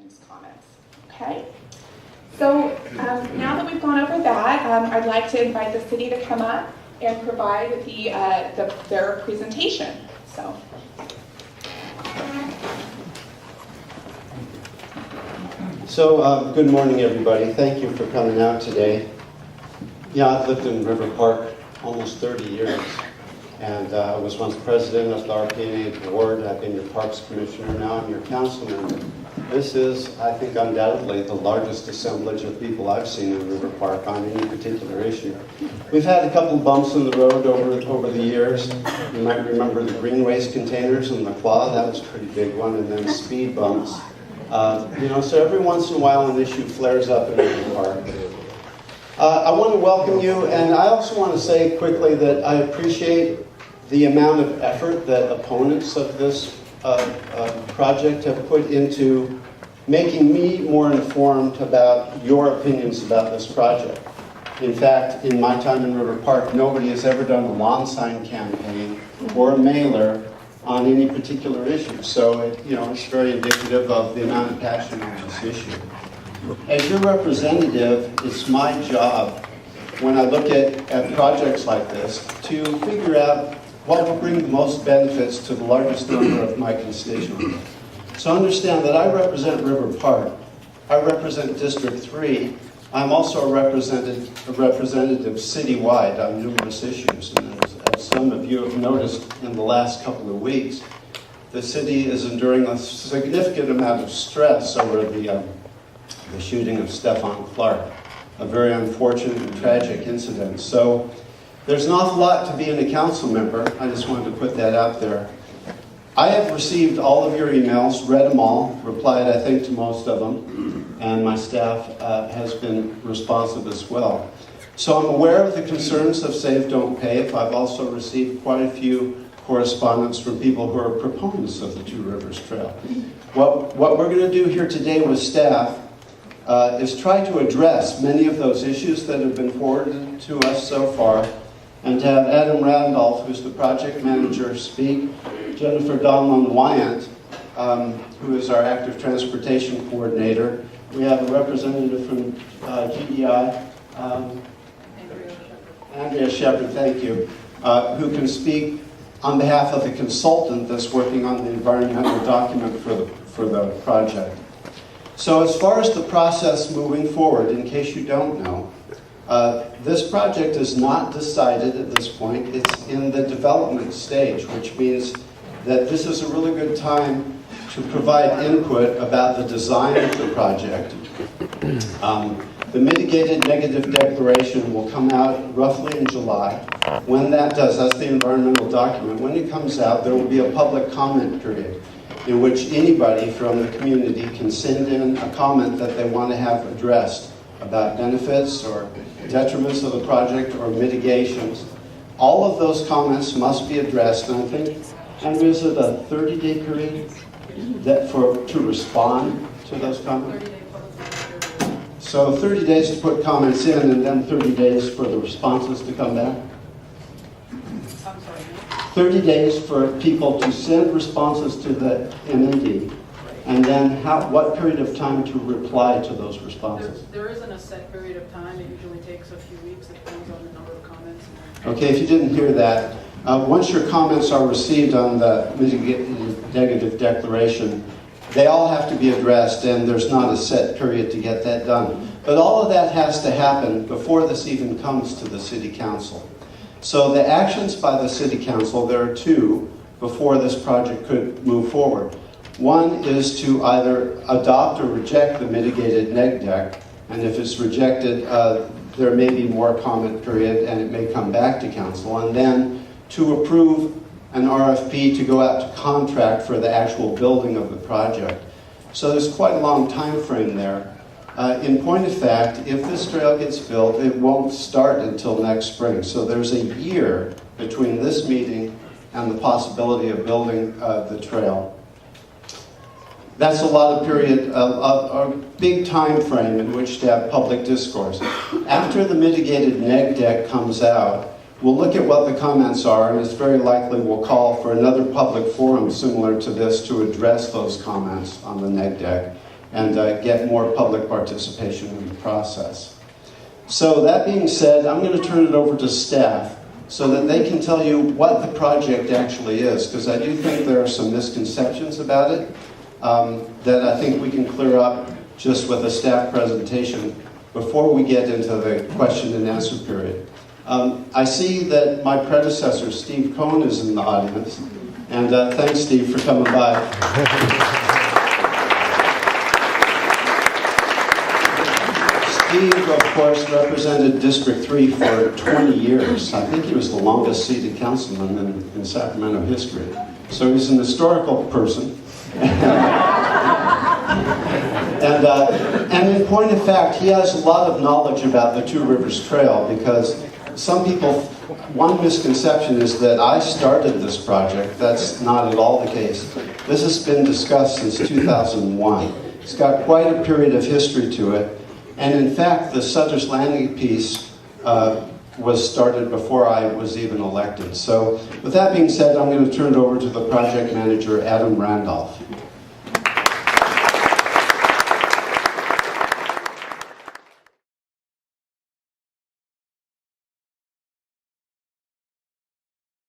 citizens' comments. Okay? So now that we've gone over that, I'd like to invite the city to come up and provide their presentation. So good morning, everybody. Thank you for coming out today. Yeah, I've lived in River Park almost 30 years, and I was once president of the RPNA board. I've been your parks commissioner. Now I'm your council member. This is, I think, undoubtedly the largest assemblage of people I've seen in River Park on any particular issue. We've had a couple bumps in the road over the years. You might remember the green waste containers and the claw. That was a pretty big one, and then speed bumps. So every once in a while an issue flares up in River Park. I want to welcome you, and I also want to say quickly that I appreciate the amount of effort that opponents of this project have put into making me more informed about your opinions about this project. In fact, in my time in River Park, nobody has ever done a lawn sign campaign or a mailer on any particular issue. So it's very indicative of the amount of passion on this issue. As your representative, it's my job, when I look at projects like this, to figure out what will bring the most benefits to the largest number of my constituents. So understand that I represent River Park. I represent District 3. I'm also a representative citywide on numerous issues. And as some of you have noticed in the last couple of weeks, the city is enduring a significant amount of stress over the shooting of Stefan Clark, a very unfortunate and tragic incident. So there's an awful lot to being a council member. I just wanted to put that out there. I have received all of your emails, read them all, replied, I think, to most of them, and my staff has been responsive as well. So I'm aware of the concerns of Save Don't Pave. I've also received quite a few correspondence from people who are proponents of the Two Rivers Trail. What we're going to do here today with staff is try to address many of those issues that have been forwarded to us so far, and to have Adam Randolph, who's the project manager, speak, Jennifer Donlon-Wyant, who is our active transportation coordinator. We have a representative from GEI, Andrea Shepard, thank you, who can speak on behalf of the consultant that's working on the environmental document for the project. So as far as the process moving forward, in case you don't know, this project is not decided at this point. It's in the development stage, which means that this is a really good time to provide input about the design of the project. The mitigated negative declaration will come out roughly in July. When that does, that's the environmental document. When it comes out, there will be a public comment period in which anybody from the community can send in a comment that they want to have addressed about benefits or detriments of the project or mitigations. All of those comments must be addressed, and I think, Andrea, is it a 30-day period to respond to those comments? So 30 days to put comments in, and then 30 days for the responses to come back? 30 days for people to send responses to the MND, and then what period of time to reply to those responses? There isn't a set period of time. It usually takes a few weeks. It depends on the number of comments. Okay, if you didn't hear that, once your comments are received on the mitigated negative declaration, they all have to be addressed, and there's not a set period to get that done. But all of that has to happen before this even comes to the City Council. So the actions by the City Council, there are two before this project could move forward. One is to either adopt or reject the mitigated neg deck, and if it's rejected, there may be more comment period and it may come back to council, and then to approve an RFP to go out to contract for the actual building of the project. So there's quite a long time frame there. In point of fact, if this trail gets built, it won't start until next spring. So there's a year between this meeting and the possibility of building the trail. That's a lot of period, a big time frame in which to have public discourse. After the mitigated neg deck comes out, we'll look at what the comments are, and it's very likely we'll call for another public forum similar to this to address those comments on the neg deck. and get more public participation in the process. So that being said, I'm going to turn it over to staff so that they can tell you what the project actually is, because I do think there are some misconceptions about it that I think we can clear up just with a staff presentation before we get into the question and answer period. I see that my predecessor, Steve Cohn, is in the audience, and thanks, Steve, for coming by. Steve, of course, represented District 3 for 20 years. I think he was the longest seated councilman in Sacramento history. So he's an historical person. And in point of fact, he has a lot of knowledge about the Two Rivers Trail, because some people, one misconception is that I started this project. That's not at all the case. This has been discussed since 2001. It's got quite a period of history to it. And in fact, the Sutter's Landing piece was started before I was even elected. So with that being said, I'm going to turn it over to the project manager, Adam Randolph.